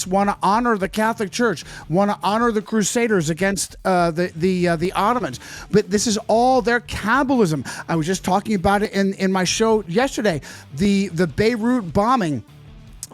want to honor the Catholic Church, want to honor the Crusaders against the Ottomans. But this is all their Kabbalism. I was just talking about it in my show yesterday. The Beirut bombing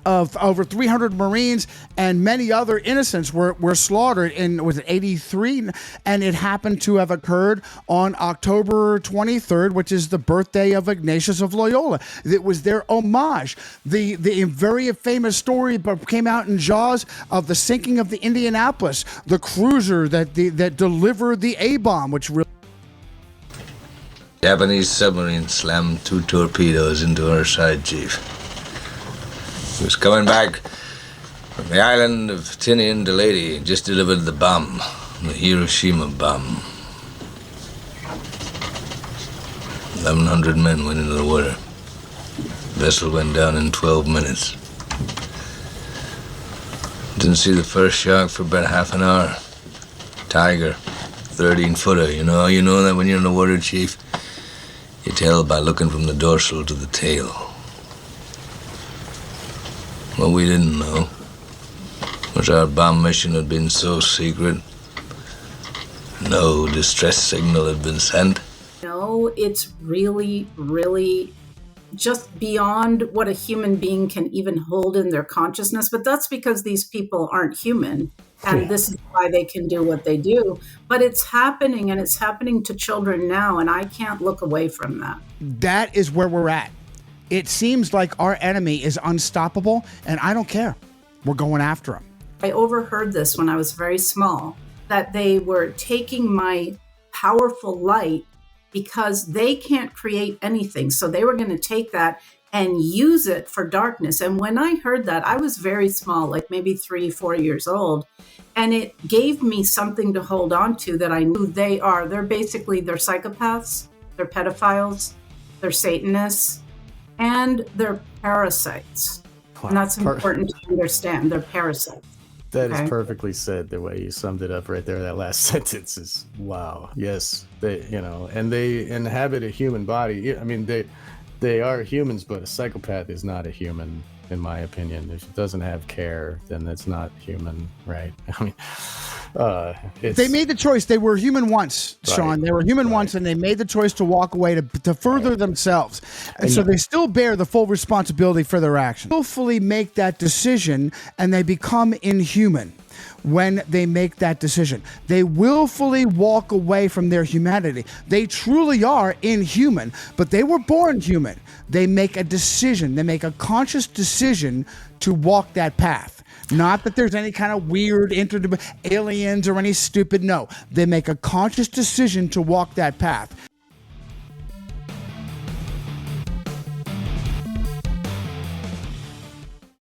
of over 300 Marines and many other innocents were slaughtered in, was it 83? And it happened to have occurred on October 23rd, which is the birthday of Ignatius of Loyola. It was their homage. The very famous story came out in Jaws of the sinking of the Indianapolis, the cruiser that delivered the A-bomb, which really... Japanese submarine slammed 2 torpedoes into our side, Chief. He was coming back from the island of Tinian to Leyte, just delivered the bomb, the Hiroshima bomb. 1,100 men went into the water. The vessel went down in 12 minutes. Didn't see the first shark for about half an hour. Tiger, 13-footer. You know that when you're in the water, Chief? You tell by looking from the dorsal to the tail. What we didn't know was our bomb mission had been so secret, no distress signal had been sent. No, it's really, really just beyond what a human being can even hold in their consciousness. But that's because these people aren't human. And this is why they can do what they do. But it's happening, and it's happening to children now. And I can't look away from that. That is where we're at. It seems like our enemy is unstoppable, and I don't care. We're going after him. I overheard this when I was very small, that they were taking my powerful light because they can't create anything. So they were going to take that and use it for darkness. And when I heard that, I was very small, like maybe 3-4 years old. And it gave me something to hold on to that I knew they are. They're psychopaths, they're pedophiles, they're Satanists, and they're parasites. Wow. And that's important to understand. They're parasites. That is perfectly said. The way you summed it up right there, that last sentence is wow. Yes, they inhabit a human body. I mean, they are humans, but a psychopath is not a human, in my opinion. If it doesn't have care, then that's not human, right? I mean, they made the choice. They were human once, Sean. Right. They were human once, and they made the choice to walk away to further themselves. And so they still bear the full responsibility for their actions. Willfully make that decision, and they become inhuman when they make that decision. They willfully walk away from their humanity. They truly are inhuman, but they were born human. They make a decision. They make a conscious decision to walk that path. Not that there's any kind of weird aliens or any stupid. No, they make a conscious decision to walk that path.